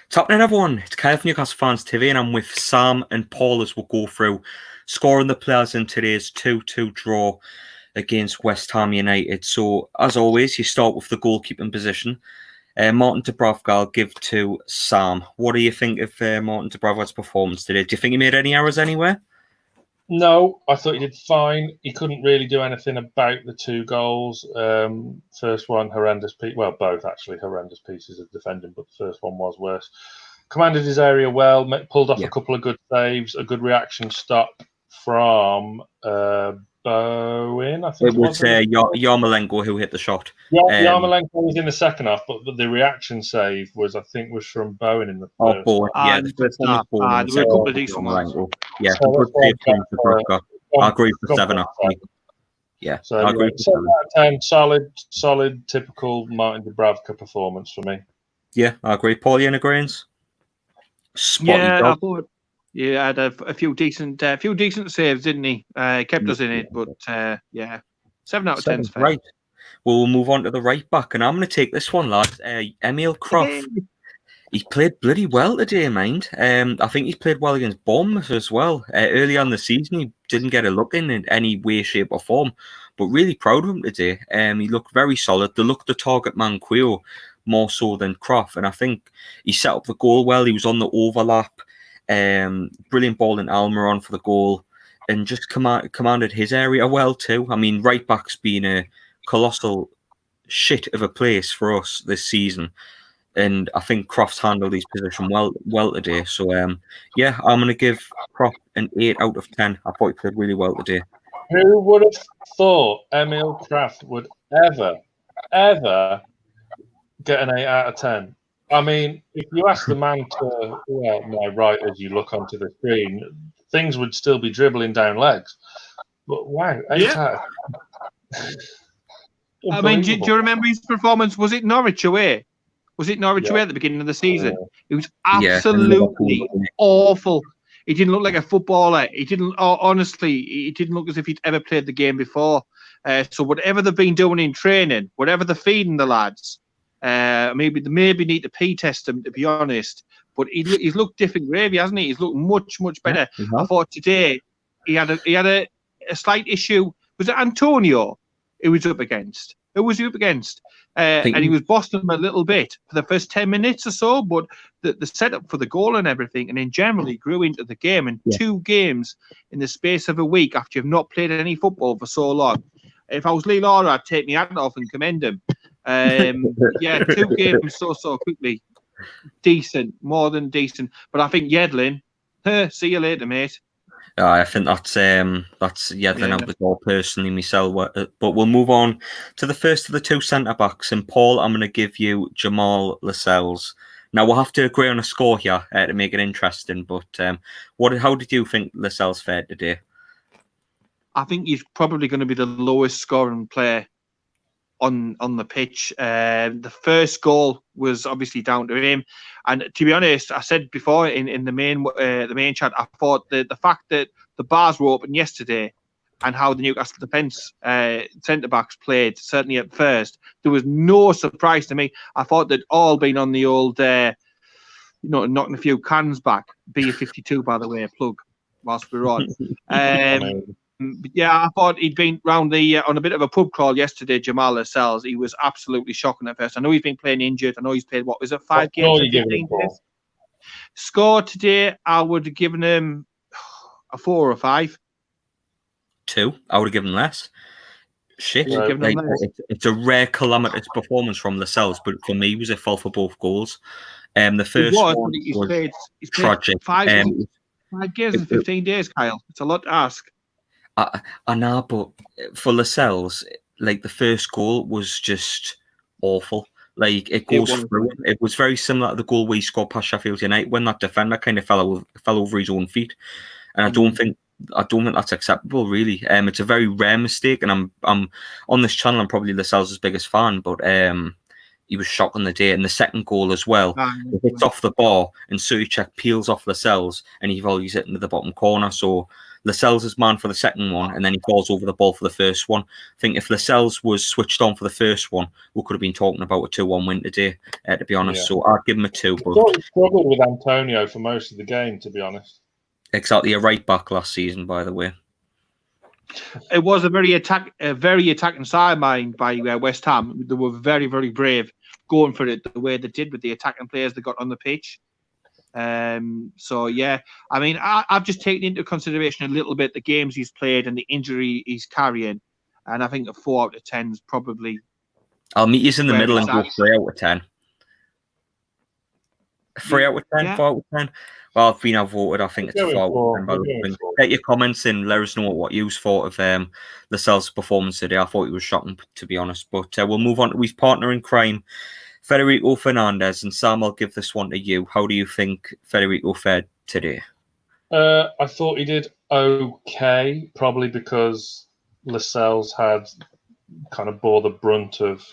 What's happening, everyone? It's Kyle from Newcastle Fans TV, and I'm with Sam and Paul as we'll go through scoring the players in today's 2-2 draw against West Ham United. So, as always, you start with the goalkeeping position. Martin Dubravka, I'll give to Sam. What do you think of Martin Dubravka's performance today? Do you think he made any errors anywhere? No, I thought he did fine. He couldn't really do anything about the two goals. First one, horrendous piece. Well, both actually horrendous pieces of defending, but the first one was worse. Commanded his area well, pulled off a couple of good saves, a good reaction stop from Bowen, I think it was Yarmolenko who hit the shot. Yarmolenko was in the second half, but the reaction save was from Bowen in the first. Bowen. Yeah, the first one was Bowen. There were a couple of decent ones. Yeah, good save from Dubravka. I agree for 7 actually. Yeah, so I agree. 7 out of 10, solid, typical Martin Dubravka performance for me. Yeah, I agree. Paul, you in agreeance? I thought. Yeah, had a few decent saves, didn't he? Kept us in it, but 7 out of 10 is fair. Right. Well, we'll move on to the right back, and I'm going to take this one, lads. Emil Krafth. He played bloody well today, mind. I think he's played well against Bournemouth as well. Early on the season, he didn't get a look in any way, shape, or form, but really proud of him today. He looked very solid. They looked to target Manquillo more so than Krafth, and I think he set up the goal well. He was on the overlap. Brilliant ball in Almiron for the goal, and just commanded his area well too. I mean, right back's been a colossal shit of a place for us this season, and I think Krafth's handled his position well today. So I'm going to give Krafth an 8 out of 10. I thought he played really well today. Who would have thought Emil Krafth would ever get an 8 out of 10? I mean, if you ask the man to my right as you look onto the screen, things would still be dribbling down legs. But wow, 8 out of 10. I mean, do you remember his performance? Was it Norwich away? Away at the beginning of the season? It was absolutely awful. He didn't look like a footballer. He didn't look as if he'd ever played the game before. So whatever they've been doing in training, whatever they're feeding the lads, maybe they need to P-test him, to be honest. But he's looked different gravy, hasn't he? He's looked much better. Yeah, I thought today he had a slight issue. Was it Antonio who was up against? Who was he up against? And he was bossing him a little bit for the first 10 minutes or so, but the setup for the goal and everything, and then generally grew into the game. And 2 games in the space of a week after you've not played any football for so long. If I was Lee Laura, I'd take my hat off and commend him. 2 games so quickly. Decent, more than decent. But I think Yedlin, see you later, mate. I think that's Yedlin out the door personally myself. But we'll move on to the first of the 2 centre-backs. And Paul, I'm going to give you Jamaal Lascelles. Now, we'll have to agree on a score here to make it interesting. But how did you think Lascelles fared today? I think he's probably going to be the lowest scoring player on the pitch. The first goal was obviously down to him, and to be honest, I said before in the main chat, I thought that the fact that the bars were open yesterday and how the Newcastle defence centre backs played, certainly at first, there was no surprise to me. I thought that all been on the old knocking a few cans back. B52, by the way, a plug whilst we're on. I thought he'd been round on a bit of a pub crawl yesterday, Jamaal Lascelles. He was absolutely shocking at first. I know he's been playing injured. I know he's played, 5 games? 15 days? Score today, I would have given him a 4 or a 5. 2? I would have given less. Shit. It's a rare calamitous performance from Lascelles, but for me, it was a fall for both goals. The first one was tragic. 5 games in 15 days, Kyle. It's a lot to ask. I know, but for Lascelles, the first goal was just awful. It goes through. It was very similar to the goal we scored past Sheffield United when that defender kind of fell over his own feet, and I don't think that's acceptable. Really, it's a very rare mistake, and I'm on this channel. I'm probably Lascelles' biggest fan, but he was shocking the day. And the second goal as well, it hits off the bar, and Souček peels off Lascelles, and he volleys it into the bottom corner. So Lascelles is man for the second one, and then he falls over the ball for the first one. I think if Lascelles was switched on for the first one, we could have been talking about a 2-1 win today, to be honest. Yeah. So I'd give him a 2. But he struggled with Antonio for most of the game, to be honest. Exactly, a right back last season, by the way. It was a very attacking sideline by West Ham. They were very, very brave going for it the way they did with the attacking players they got on the pitch. So yeah, I mean, I've just taken into consideration a little bit the games he's played and the injury he's carrying, and I think a 4 out of 10 is probably. I'll meet you in the middle and go 3 out of 10. 3 out of 10, yeah. 4 out of 10. Well, I've been outvoted. I think it's 4 out of 10. Get your comments in. Let us know what you thought of Lascelles' performance today. I thought he was shocking, to be honest. But we'll move on to his partner in crime, Federico Fernandez. And Sam, I'll give this one to you. How do you think Federico fared today? I thought he did okay, probably because Lascelles had kind of bore the brunt of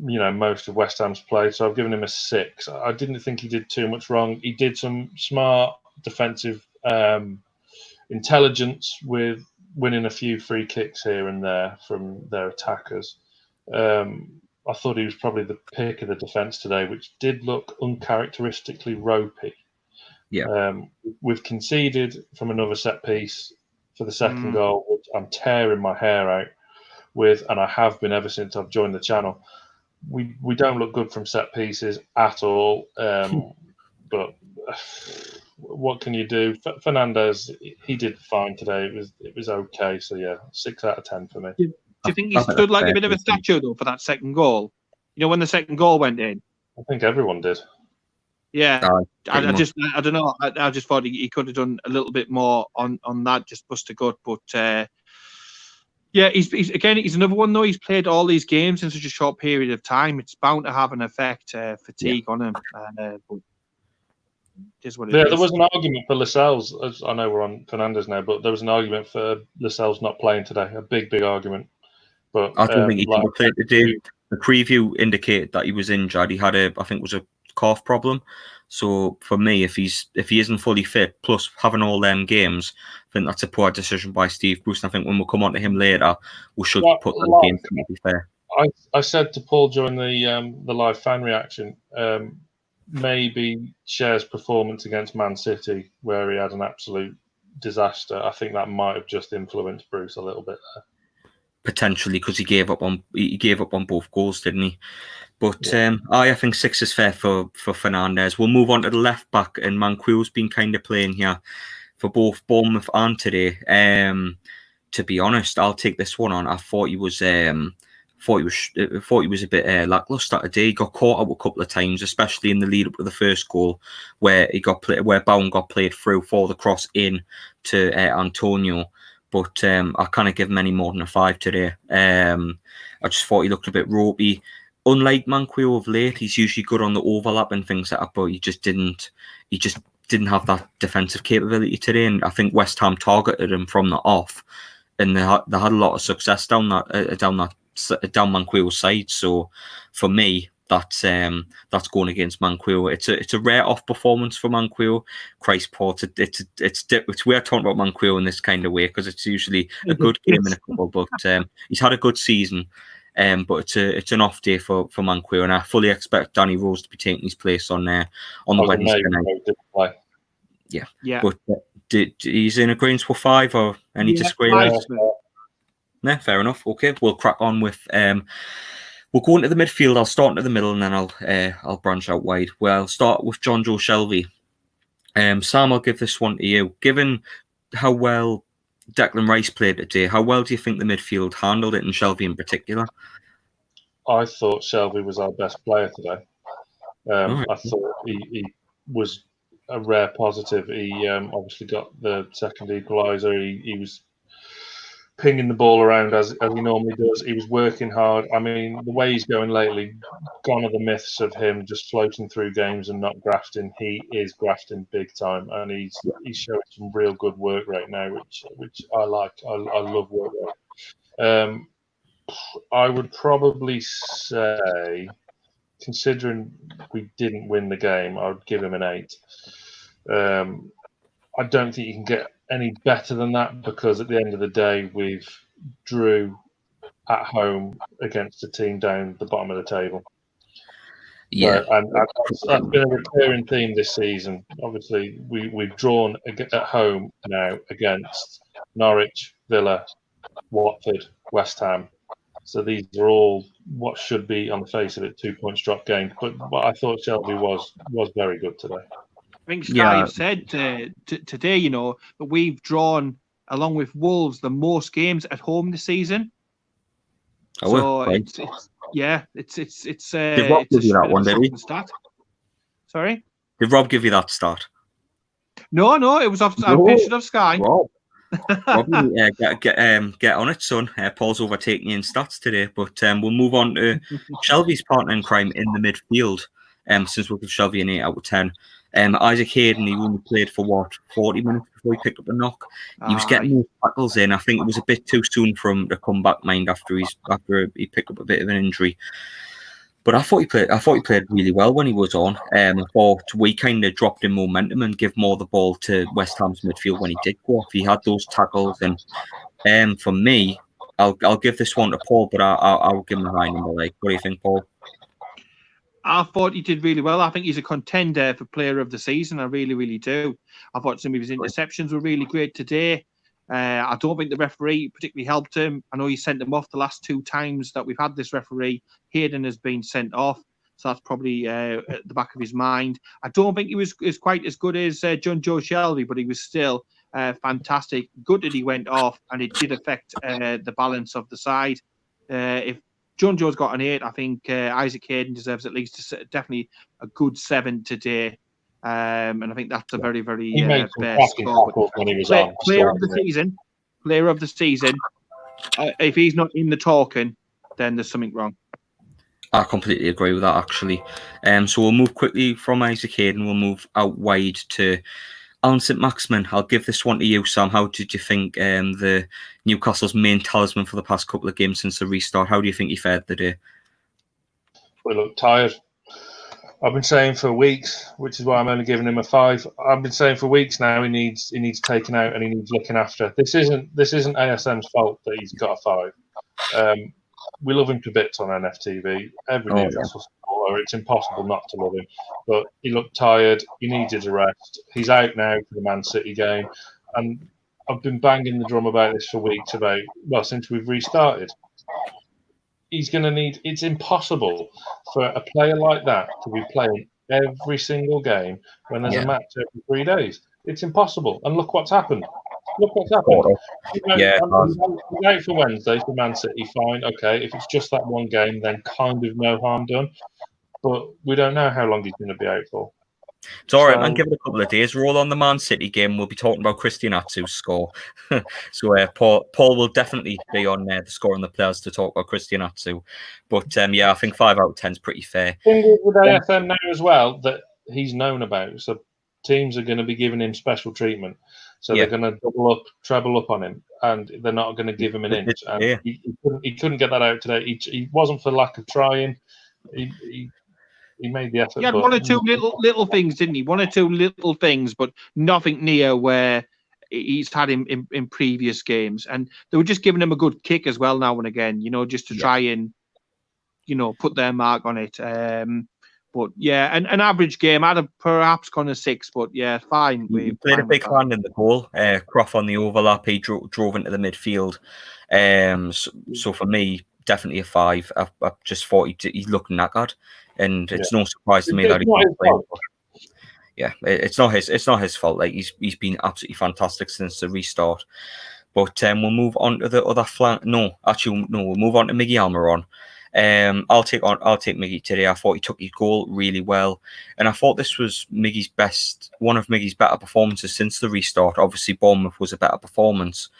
most of West Ham's play, so I've given him a 6. I didn't think he did too much wrong. He did some smart defensive intelligence with winning a few free kicks here and there from their attackers. I thought he was probably the pick of the defence today, which did look uncharacteristically ropey. Yeah. We've conceded from another set piece for the second goal, which I'm tearing my hair out with, and I have been ever since I've joined the channel. We don't look good from set pieces at all, but what can you do? Fernandez, he did fine today. It was okay. So yeah, 6 out of 10 for me. Do you think he stood like a bit of a statue though for that second goal? When the second goal went in. I think everyone did. Yeah, I don't know. I just thought he could have done a little bit more on that, just bust a gut, but. Yeah, he's another one though. He's played all these games in such a short period of time. It's bound to have an effect, fatigue on him. But it is what it is. There was an argument for Lascelles. I know we're on Fernandez now, but there was an argument for Lascelles not playing today. A big argument. But I don't think he could have played today. The preview indicated that he was injured. He had I think it was a calf problem. So for me, if he isn't fully fit, plus having all them games, I think that's a poor decision by Steve Bruce. And I think when we'll come on to him later, we should put that game to be fair. I said to Paul during the live fan reaction, maybe Cher's performance against Man City, where he had an absolute disaster, I think that might have just influenced Bruce a little bit there. Potentially, because he gave up on both goals, didn't he? But I think 6 is fair for Fernandez. We'll move on to the left back, and Manquillo's been kind of playing here for both Bournemouth and today. To be honest, I'll take this one on. I thought he was a bit lacklustre today. He got caught out a couple of times, especially in the lead up to the first goal, where Bowen got played through for the cross in to Antonio. But I can't give him any more than a 5 today. I just thought he looked a bit ropey. Unlike Manquillo of late, he's usually good on the overlap and things like that, but he just didn't have that defensive capability today. And I think West Ham targeted him from the off, and they had a lot of success down Manquillo's side. So for me, that's going against Manquillo. It's a rare off performance for Manquillo. Christ, Paul, it's weird talking about Manquillo in this kind of way, because it's usually a good game in a couple, but he's had a good season. But it's an off day for Manquillo, and I fully expect Danny Rose to be taking his place on the Wednesday night. Yeah. But he's in agreement for 5 or any disagreement? Yeah, fair enough. Okay, we'll crack on with. We'll go into the midfield. I'll start into the middle, and then I'll branch out wide. Well, I'll start with Jonjo Shelvey. Sam, I'll give this one to you. Given how well Declan Rice played today, how well do you think the midfield handled it, and Shelvey in particular? I thought Shelvey was our best player today. I thought he was a rare positive. He obviously got the second equaliser. He was pinging the ball around as he normally does. He was working hard. I mean, the way he's going lately, gone are the myths of him just floating through games and not grafting. He is grafting big time, and he's showing some real good work right now, which I like. I love work rate. I would probably say, considering we didn't win the game, I would give him an 8. I don't think you can get any better than that, because at the end of the day, we've drew at home against a team down the bottom of the table. Yeah, so, and that's been a recurring theme this season. Obviously, we've drawn at home now against Norwich, Villa, Watford, West Ham. So these are all what should be, on the face of it, 2 points drop games. But I thought Shelvey was very good today. I think Sky have said today, that we've drawn, along with Wolves, the most games at home this season. So it's Did Rob give you that one, did he? Stat. Sorry? Did Rob give you that stat? No, it was off. I pitched it off Sky. Rob, get on it, son. Paul's overtaking you in stats today, but we'll move on to Shelvey's partner in crime in the midfield. Since we'll give Shelvey an 8 out of 10. Isaac Hayden, he only played for 40 minutes before he picked up a knock. He was getting those tackles in. I think it was a bit too soon for him to come back, after he picked up a bit of an injury. But I thought he played really well when he was on. I thought we kind of dropped in momentum and give more the ball to West Ham's midfield when he did go off. He had those tackles, and for me, I'll give this one to Paul, but I'll give him a high number. What do you think, Paul? I thought he did really well. I think he's a contender for player of the season. I really, really do. I thought some of his interceptions were really great today. I don't think the referee particularly helped him. I know he sent him off the last 2 times that we've had this referee. Hayden has been sent off, so that's probably at the back of his mind. I don't think he was quite as good as Jonjo Shelvey, but he was still fantastic. Good that he went off, and it did affect the balance of the side. If Jonjo's got an 8, I think Isaac Hayden deserves at least definitely a good 7 today. And I think that's a very, very fair score. Player of the season. If he's not in the talking, then there's something wrong. I completely agree with that, actually. So we'll move quickly from Isaac Hayden. We'll move out wide to Allan Saint-Maximin. I'll give this one to you, Sam. How did you think the Newcastle's main talisman for the past couple of games since the restart? How do you think he fared today? We look tired. I've been saying for weeks, which is why I'm only giving him a 5. I've been saying for weeks now he needs taken out and he needs looking after. This isn't ASM's fault that he's got a 5. We love him to bits on NFTV. Every Newcastle supporter, it's impossible not to love him. But he looked tired. He needed a rest. He's out now for the Man City game, and I've been banging the drum about this for weeks. Since we've restarted. He's going to need. It's impossible for a player like that to be playing every single game when there's a match every 3 days. It's impossible. And look what's happened. He's out for Wednesday for Man City. Fine, okay. If it's just that one game, then kind of no harm done. But we don't know how long he's going to be out for. It's all right, man. Give it a couple of days. Roll on the Man City game. We'll be talking about Christian Atsu's score. So Paul will definitely be on the score and the players to talk about Christian Atsu. But I think 5 out of 10 is pretty fair. Thing with AFM now as well that he's known about. So teams are going to be giving him special treatment. So they're going to treble up on him, and they're not going to give him an inch. And he couldn't get that out today. He wasn't for lack of trying. He made the effort. He had 1 or 2 little things, didn't he? 1 or 2 little things, but nothing near where he's had him in previous games. And they were just giving him a good kick as well now and again, just to try and, put their mark on it. But an average game. I'd have perhaps gone a 6, but fine. He played a big hand in the goal. Krafth on the overlap, he drove into the midfield. So for me, definitely a 5. I just thought he's looking knackered, and it's no surprise to me that he can't play. It's not his fault. Like he's been absolutely fantastic since the restart. But we'll move on to the other flank. We'll move on to Miguel Almiron. I'll take Miggy today. I thought he took his goal really well, and I thought this was one of Miggy's better performances since the restart. Obviously, Bournemouth was a better performance,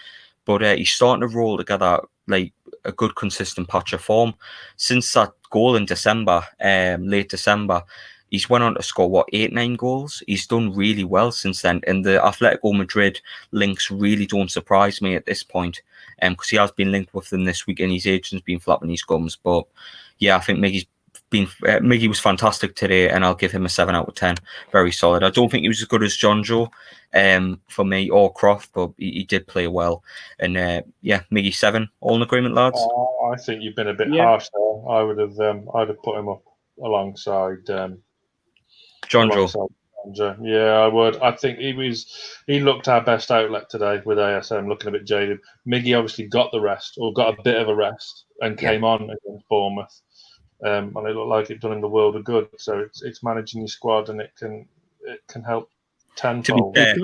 but he's starting to roll together like a good, consistent patch of form. Since that goal in December, late December, he's went on to score 8-9 goals. He's done really well since then, and the Atletico Madrid links really don't surprise me at this point, because he has been linked with them this week, and his agent's been flapping his gums. But I think Miggy's Miggy was fantastic today, and I'll give him a 7 out of 10. Very solid. I don't think he was as good as Jonjo for me or Krafth, but he did play well. And Miggy 7. All in agreement, lads? I think you've been a bit harsh there. I'd have put him up alongside Jonjo. Yeah, I would. I think he looked our best outlet today with ASM, looking a bit jaded. Miggy obviously got the rest, or got a bit of a rest, and came on against Bournemouth. And it looked like it done him the world of good. So it's managing your squad, and it can help tenfold. To be fair,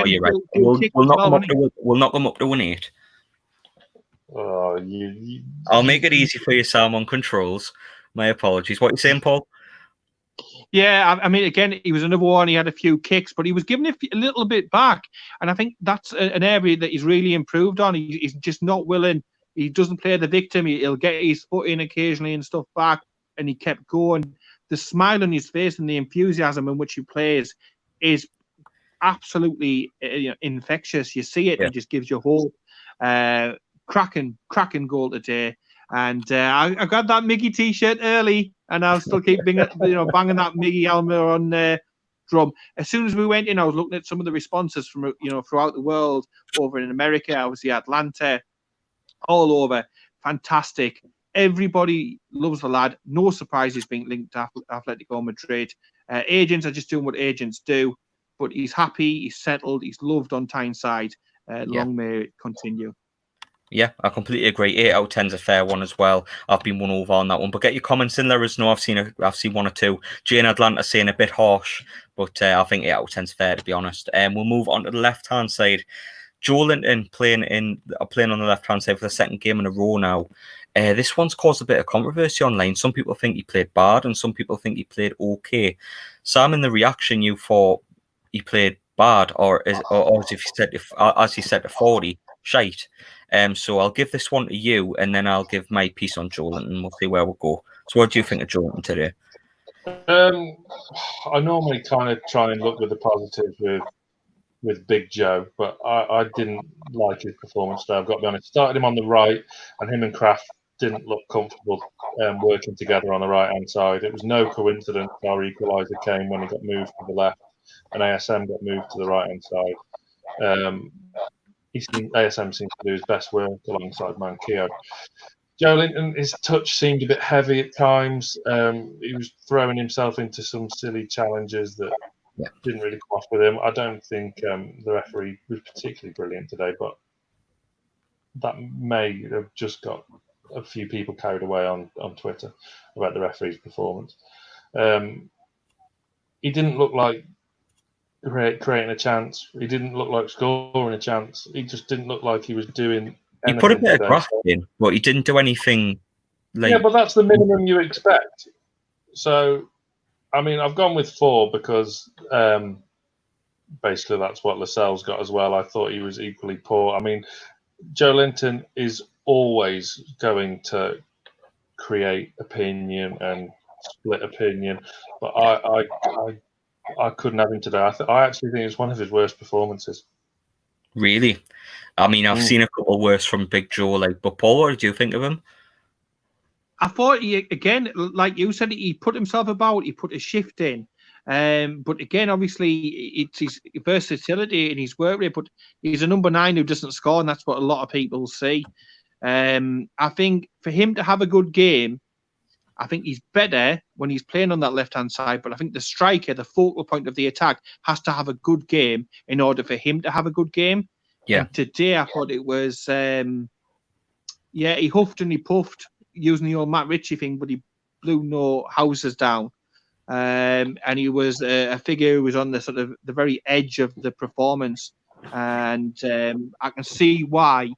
you're right. We'll knock them up to an 8. Oh, I'll make it easy for you, Sam, on controls. My apologies. What are you saying, Paul? Yeah, I mean, again, he was another one. He had a few kicks, but he was giving a little bit back. And I think that's an area that he's really improved on. He's just not willing. He doesn't play the victim. He'll get his foot in occasionally and stuff back. And he kept going. The smile on his face and the enthusiasm in which he plays is absolutely infectious. You see it, and it just gives you hope. Cracking goal today. And I got that Miggy T-shirt early, and I'll still keep banging that Miguel Almiron drum. As soon as we went in, I was looking at some of the responses from throughout the world, over in America, obviously Atlanta, all over. Fantastic. Everybody loves the lad. No surprises being linked to Atletico Madrid. Agents are just doing what agents do, but he's happy, he's settled, he's loved on Tyneside. Long may it continue. Yeah, I completely agree. 8 out of 10 is a fair one as well. I've been won over on that one, but get your comments in there. As no, I've seen one or two. Jane Atlanta saying a bit harsh, but I think 8 out of 10 is fair, to be honest. We'll move on to the left hand side. Joelinton playing on the left hand side for the second game in a row now. This one's caused a bit of controversy online. Some people think he played bad, and some people think he played okay. Sam, in the reaction, you thought he played bad, or as he said to 40, shite. So I'll give this one to you, and then I'll give my piece on Joelinton, and we'll see where we'll go. So what do you think of Joelinton today? I normally kind of try and look with the positives with Big Joe, but I didn't like his performance today. I've got to be honest. Started him on the right, and him and Krafth didn't look comfortable working together on the right-hand side. It was no coincidence our equaliser came when he got moved to the left, and ASM got moved to the right-hand side. ASM seems to do his best work alongside Manquillo. Joelinton, his touch seemed a bit heavy at times. He was throwing himself into some silly challenges that didn't really come off with him. I don't think the referee was particularly brilliant today, but that may have just got a few people carried away on Twitter about the referee's performance. He didn't look like creating a chance. He didn't look like scoring a chance. He just didn't look like he was doing anything. He put a bit of graft in, but he didn't do anything. Yeah, but that's the minimum you expect. So, I mean, I've gone with 4 because basically that's what Lascelles got as well. I thought he was equally poor. I mean, Joelinton is always going to create opinion and split opinion, but I couldn't have him today. I actually think it's one of his worst performances. Really? I mean, I've seen a couple worse from Big Joe, but Paul, what did you think of him? I thought again, like you said, he put himself about, he put a shift in. But again, obviously, it's his versatility and his work rate, but he's a number 9 who doesn't score, and that's what a lot of people see. I think for him to have a good game, I think he's better when he's playing on that left-hand side, but I think the striker, the focal point of the attack, has to have a good game in order for him to have a good game. Yeah. And today, I thought it was, he huffed and he puffed using the old Matt Ritchie thing, but he blew no houses down. And he was a figure who was on the sort of the very edge of the performance. And I can see why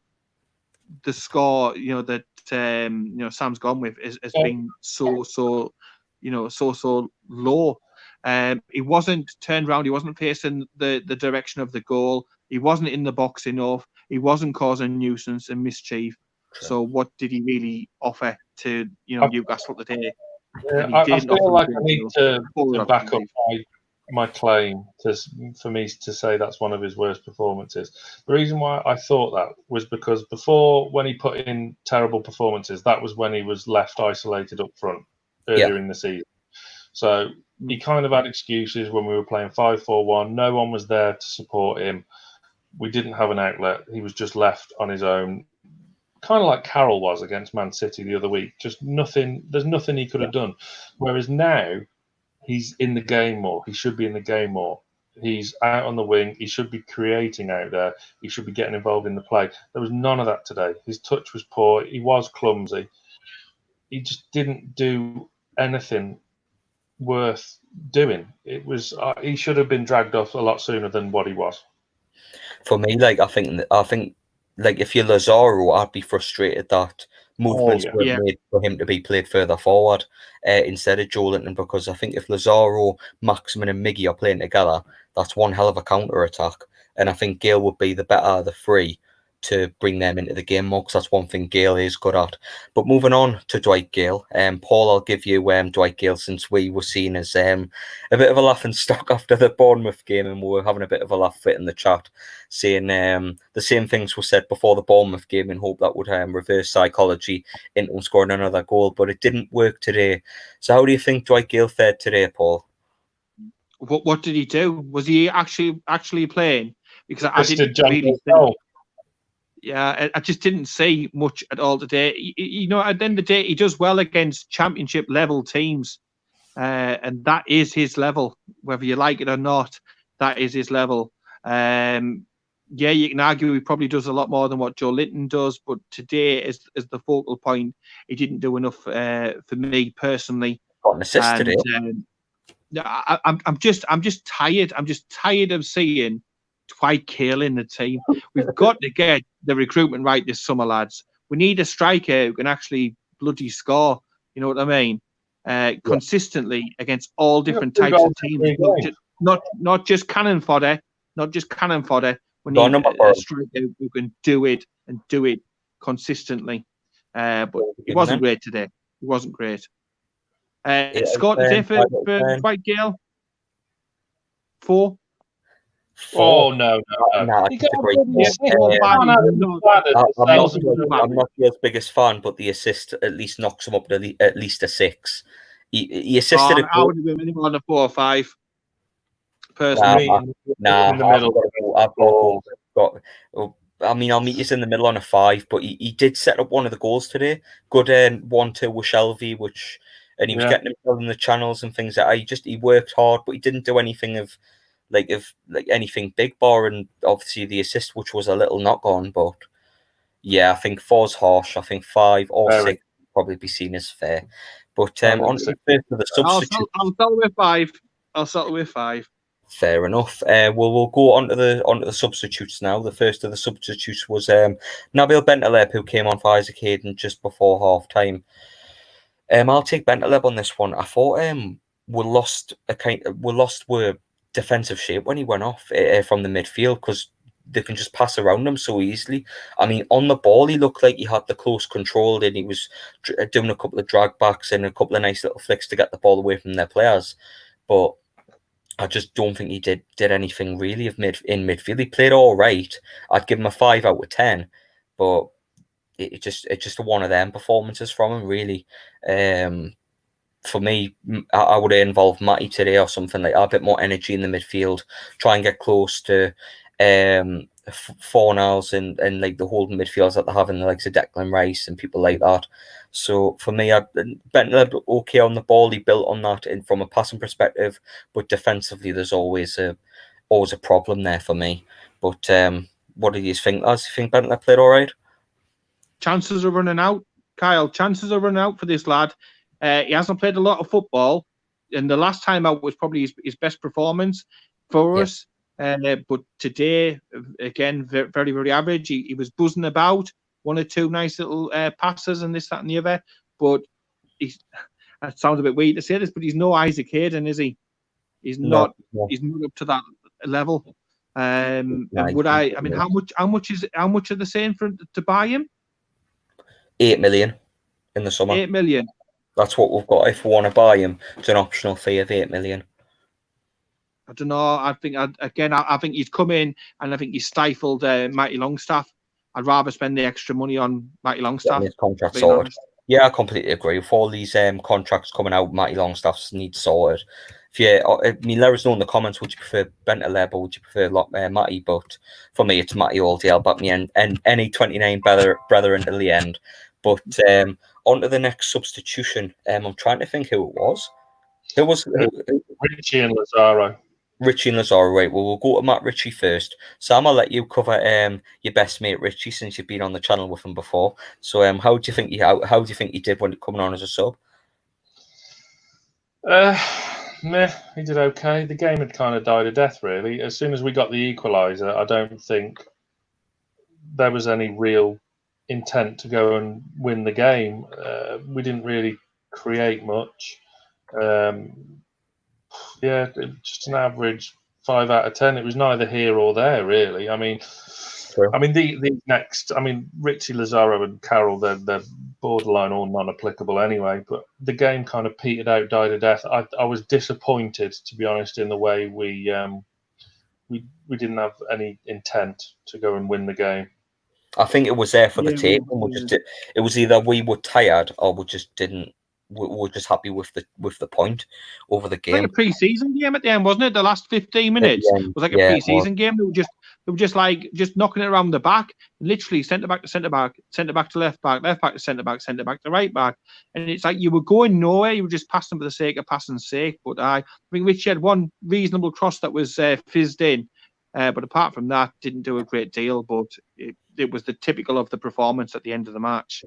the score, that Sam's gone with has been so low. He wasn't turned around. He wasn't facing the direction of the goal. He wasn't in the box enough. He wasn't causing nuisance and mischief. So what did he really offer to Newcastle today? I feel like I need to back up my claim for me to say that's one of his worst performances. The reason why I thought that was because before, when he put in terrible performances, that was when he was left isolated up front earlier in the season. So he kind of had excuses when we were playing 5-4-1. No one was there to support him. We didn't have an outlet. He was just left on his own, kind of like Carroll was against Man City the other week. Just nothing. There's nothing he could have done. Whereas now, he's in the game more. He should be in the game more. He's out on the wing. He should be creating out there. He should be getting involved in the play. There was none of that today. His touch was poor. He was clumsy. He just didn't do anything worth doing. It was he should have been dragged off a lot sooner than what he was. For me, like I think like if you're Lazaro, I'd be frustrated that movements were made for him to be played further forward instead of Joelinton, because I think if Lazaro, Maximin and Miggy are playing together, that's one hell of a counter attack, and I think Gayle would be the better of the three to bring them into the game more, because that's one thing Gayle is good at. But moving on to Dwight Gayle, Paul, I'll give you Dwight Gayle, since we were seen as a bit of a laughing stock after the Bournemouth game, and we were having a bit of a laugh fit in the chat, saying the same things were said before the Bournemouth game in hope that would reverse psychology into him scoring another goal, but it didn't work today. So how do you think Dwight Gayle fared today, Paul? What did he do? Was he actually playing? Because I didn't really think. Yeah, I just didn't see much at all today. You know, at the end of the day, he does well against championship level teams, and that is his level. Whether you like it or not, that is his level. Yeah, you can argue he probably does a lot more than what Joelinton does, but today, as the focal point, he didn't do enough for me personally. Got an assist today. I'm just tired. I'm just tired of seeing Dwight Gayle in the team. We've got to get the recruitment right this summer, lads. We need a striker who can actually bloody score. You know what I mean? Consistently against all different types of teams. Not just cannon fodder. Not just cannon fodder. We need a striker who can do it and do it consistently. But it wasn't great today. It wasn't great. Scott today for Dwight Gayle? 4. Oh no! I'm not Gale's biggest fan, but the assist at least knocks him up to at least a 6. He assisted. I would have been minimum on a 4 or 5. Personally, I mean, I'll meet you in the middle on a 5, but he did set up one of the goals today. Good 1-2 with Shelvey, and he was getting himself in the channels and things like that. He worked hard, but he didn't do anything of anything big bar, and obviously the assist, which was a little knock on, but yeah, I think 4's harsh. I think 5 or 6 would probably be seen as fair. But on to the substitute, I'll settle with 5. I'll settle with 5. Fair enough. We'll go on to the substitutes now. The first of the substitutes was Nabil Bentaleb, who came on for Isaac Hayden just before half time. I'll take Bentaleb on this one. I thought we lost defensive shape when he went off from the midfield, because they can just pass around him so easily. I mean, on the ball, he looked like he had the close control, and he was doing a couple of drag backs and a couple of nice little flicks to get the ball away from their players. But I just don't think he did anything really in midfield. He played all right. I'd give him a 5 out of 10, but it's just one of them performances from him, really. For me, I would have involved Matty today or something like that, a bit more energy in the midfield, try and get close to Fornals and like the holding midfielders that they have in the likes of Declan Rice and people like that. So for me, Bentaleb okay on the ball. He built on that from a passing perspective, but defensively there's always a problem there for me. But what do you think, lads? Do you think Bentaleb played all right? Chances are running out, Kyle. Chances are running out for this lad. He hasn't played a lot of football, and the last time out was probably his best performance for us. But today, again, very, very average. He was buzzing about, 1 or 2 nice little passes and this, that, and the other. But that sounds a bit weird to say this, but he's no Isaac Hayden, is he? He's not. He's not up to that level. How much are they saying to buy him? 8 million in the summer. 8 million. That's what we've got. If we want to buy him, it's an optional fee of 8 million. I don't know. I think he's come in and I think he's stifled Matty Longstaff. I'd rather spend the extra money on Matty Longstaff. His contract sorted. Yeah, I completely agree. With all these contracts coming out, Matty Longstaff's needs sorted. If you, I mean, let us know in the comments, would you prefer Bentaleb or would you prefer Matty? But for me, it's Matty all day. I'll back me and any 29 brother until the end. But on to the next substitution. I'm trying to think who it was. Who was Ritchie and Lazaro. Ritchie and Lazaro, right? Well, we'll go to Matt Ritchie first. Sam, I'll let you cover your best mate Ritchie since you've been on the channel with him before. So, how do you think he did when coming on as a sub? He did okay. The game had kind of died a death, really. As soon as we got the equaliser, I don't think there was any real intent to go and win the game. We didn't really create much. Just an average 5 out of 10. It was neither here or there, really. I mean, sure. The next. I mean, Ritchie, Lazaro, and Carroll. They're borderline or non-applicable anyway. But the game kind of petered out, died a death. I was disappointed, to be honest, in the way we didn't have any intent to go and win the game. I think it was there for the tape, and it was either we were tired or we just didn't. We're just happy with the point over the game. Like a pre-season game at the end, wasn't it? The last 15 minutes was like a pre-season game. They were just knocking it around the back, literally centre back to centre back, centre back to left back to centre back to right back, and it's like you were going nowhere. You were just passing for the sake of passing sake. But I think Ritchie had one reasonable cross that was fizzed in, but apart from that, didn't do a great deal. But it was the typical of the performance at the end of the match.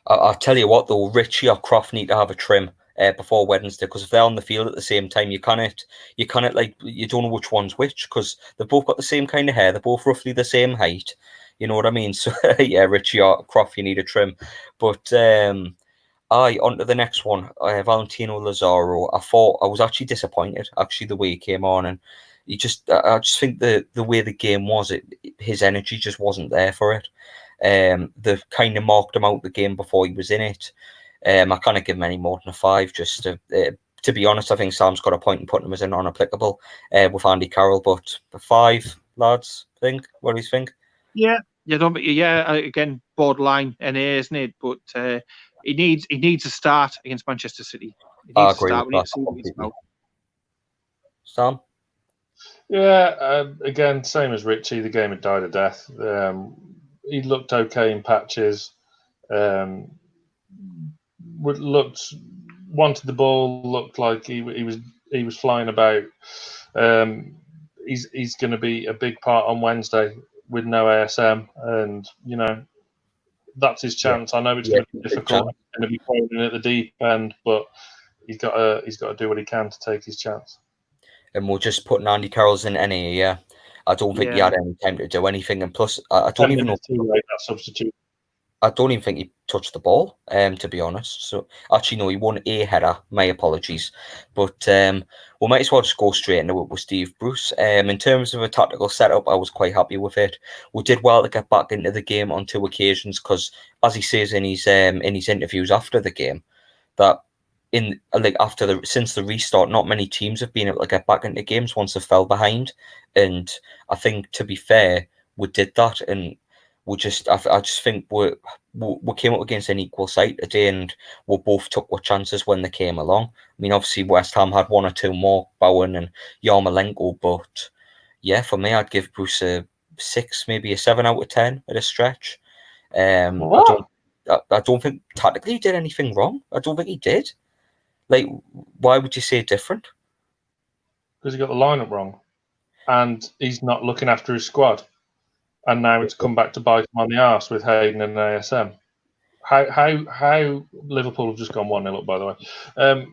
I'll tell you what, though, Ritchie or Krafth need to have a trim before Wednesday, because if they're on the field at the same time, you don't know which one's which, because they've both got the same kind of hair, they're both roughly the same height. You know what I mean? So yeah, Ritchie or Krafth, you need a trim. But on to the next one, Valentino Lazaro. I was actually disappointed the way he came on, and I just think the way the game was, his energy just wasn't there for it. They kind of marked him out the game before he was in it. I can't give him any more than a 5. Just to be honest, I think Sam's got a point in putting him as a non-applicable with Andy Carroll. But a 5, lads, think. What do you think? Yeah, again, borderline NA, isn't it? But he needs a start against Manchester City. I agree with that. Sam? Yeah, again, same as Ritchie. The game had died a death. He looked okay in patches. Wanted the ball. Looked like he was flying about. He's going to be a big part on Wednesday with no ASM, and that's his chance. I know it's going to be difficult. He's going to be thrown in at the deep end, but he's got to do what he can to take his chance. And we're just putting Andy Carroll's in NA, yeah. I don't think he had any time to do anything, and plus, I don't even know. That substitute. I don't even think he touched the ball, to be honest. So, actually, no, he won a header. My apologies. But we might as well just go straight into it with Steve Bruce. In terms of a tactical setup, I was quite happy with it. We did well to get back into the game on 2 occasions because, as he says in his interviews after the game, that since the restart, not many teams have been able to get back into games once they fell behind. And I think, to be fair, we did that, and I just think we came up against an equal side today, and we both took our chances when they came along. I mean, obviously West Ham had 1 or 2 more, Bowen and Yarmolenko, but yeah, for me, I'd give Bruce a 6, maybe a 7 out of 10 at a stretch. I don't think tactically he did anything wrong. I don't think he did. Like, why would you say different? Because he got the lineup wrong, and he's not looking after his squad, and now it's come back to bite him on the arse with Hayden and ASM. How Liverpool have just gone 1-0 up, by the way.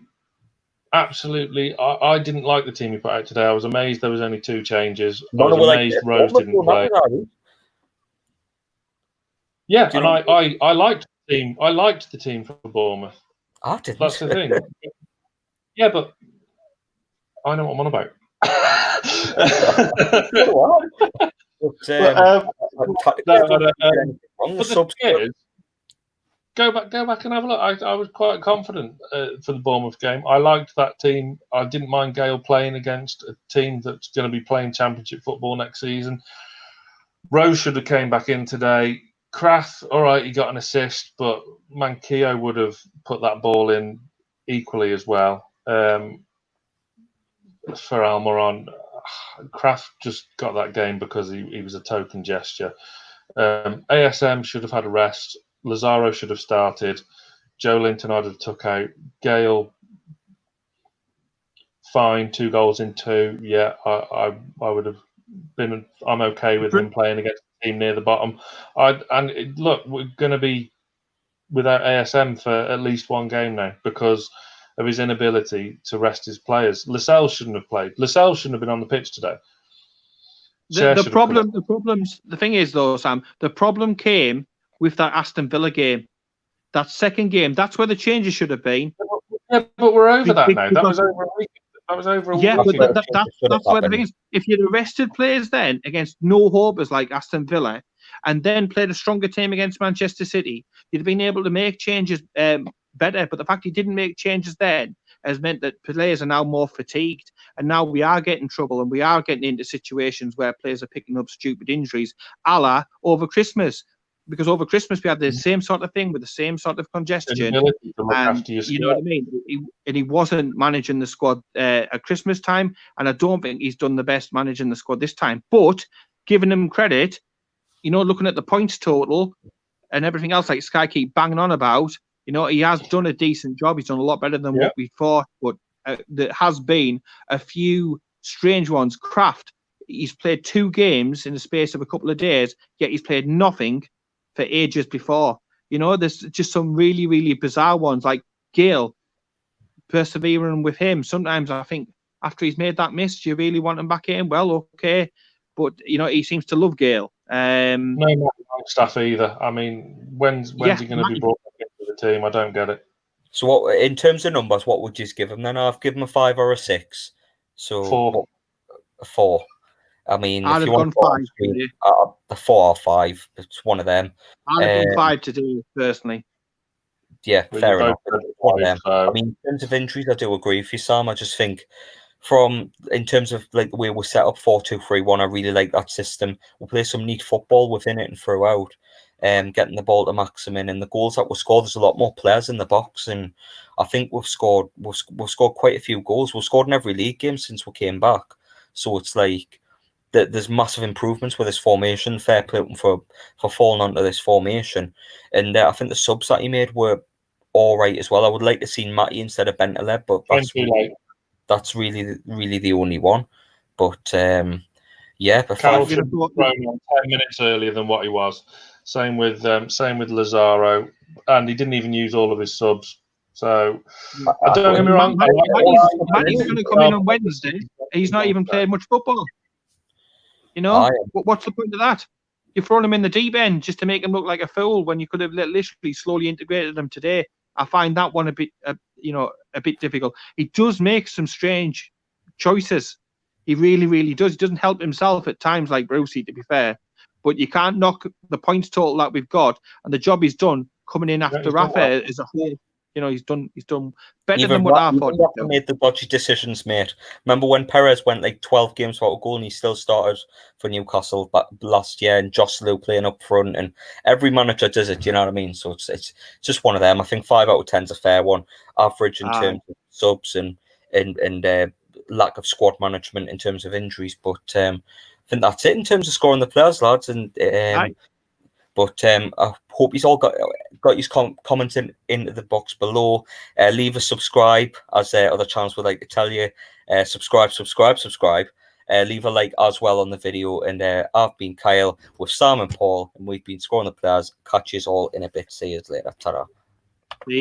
Absolutely, I didn't like the team he put out today. I was amazed there was only 2 changes. I was amazed Rose didn't play. Yeah, and I liked the team. I liked the team for Bournemouth. I didn't. That's the thing. Yeah, but I know what I'm on about. Go back and have a look. I was quite confident for the Bournemouth game. I liked that team. I didn't mind Gayle playing against a team that's going to be playing Championship football next season. Rose should have came back in today. Krafth, all right, he got an assist, but Manquillo would have put that ball in equally as well. For Almiron, Krafth just got that game because he was a token gesture. ASM should have had a rest. Lazaro should have started. Joelinton I'd have took out. Gayle, fine, 2 goals in 2. Yeah, I would have been. I'm okay with him playing against a team near the bottom. Look, we're going to be without ASM for at least one game now because of his inability to rest his players. Lascelles shouldn't have played. Lascelles shouldn't have been on the pitch today. The thing is though, Sam, the problem came with that Aston Villa game. That second game, that's where the changes should have been. Yeah, but we're over that now. That was over a week. That was over a week. Yeah, but that's where the thing is. If you'd arrested players then against no hopers like Aston Villa, and then played a stronger team against Manchester City, you'd have been able to make changes better. But the fact he didn't make changes then has meant that players are now more fatigued, and now we are getting trouble, and we are getting into situations where players are picking up stupid injuries, a la over Christmas. Because over Christmas we had the same sort of thing with the same sort of congestion, and you know what I mean. He wasn't managing the squad at Christmas time, and I don't think he's done the best managing the squad this time. But giving him credit, looking at the points total and everything else, like Sky keep banging on about, he has done a decent job. He's done a lot better than what we thought. But there has been a few strange ones. Krafth, he's played 2 games in the space of a couple of days, yet he's played nothing for ages before. There's just some really, really bizarre ones, like Gayle, persevering with him. Sometimes I think after he's made that miss, you really want him back in. Well, okay. But, he seems to love Gayle. No stuff either. I mean, when's he going to be brought back into the team? I don't get it. So what, in terms of numbers, what would you give him then? I've given him a 5 or a 6. So 4. A 4. I mean, I'd if you have want 5. The 4 or 5, it's one of them. I'd have done 5 today, personally. Yeah, fair enough. One of them. I mean, in terms of injuries, I do agree with you, Sam. I just think in terms of like the way we're set up 4-2-3-1, I really like that system. We play some neat football within it and throughout. Getting the ball to Maximin, and the goals that were scored, there's a lot more players in the box, and I think we've scored quite a few goals. We've scored in every league game since we came back, so it's like there's massive improvements with this formation. Fair play for falling onto this formation, and I think the subs that he made were all right as well. I would like to see Matty instead of Bentaleb, but that's really the only one. But but Carroll should have thrown on 10 minutes earlier than what he was. Same with Lazaro, and he didn't even use all of his subs. So I don't get me wrong. Matty's going to come in on Wednesday. He's not even played much football. What's the point of that? You're throwing him in the deep end just to make him look like a fool when you could have literally slowly integrated him today. I find that one a bit difficult. He does make some strange choices. He really, really does. He doesn't help himself at times like Brucey, to be fair. But you can't knock the points total that we've got and the job he's done coming in after Rafa as a whole. He's done better than what I thought. He made the dodgy decisions, mate. Remember when Perez went like 12 games without a goal and he still started for Newcastle last year, and Joselu playing up front, and every manager does it. You know what I mean? So it's just one of them. I think 5 out of 10 is a fair one. Average in terms of subs and lack of squad management in terms of injuries, but I think that's it in terms of scoring the players, lads. And but I hope you've all got your comments into the box below. Leave a subscribe, as other channels would like to tell you. Subscribe. Leave a like as well on the video. And I've been Kyle with Sam and Paul, and we've been scoring the players. Catch you all in a bit. See you later. Ta-ra.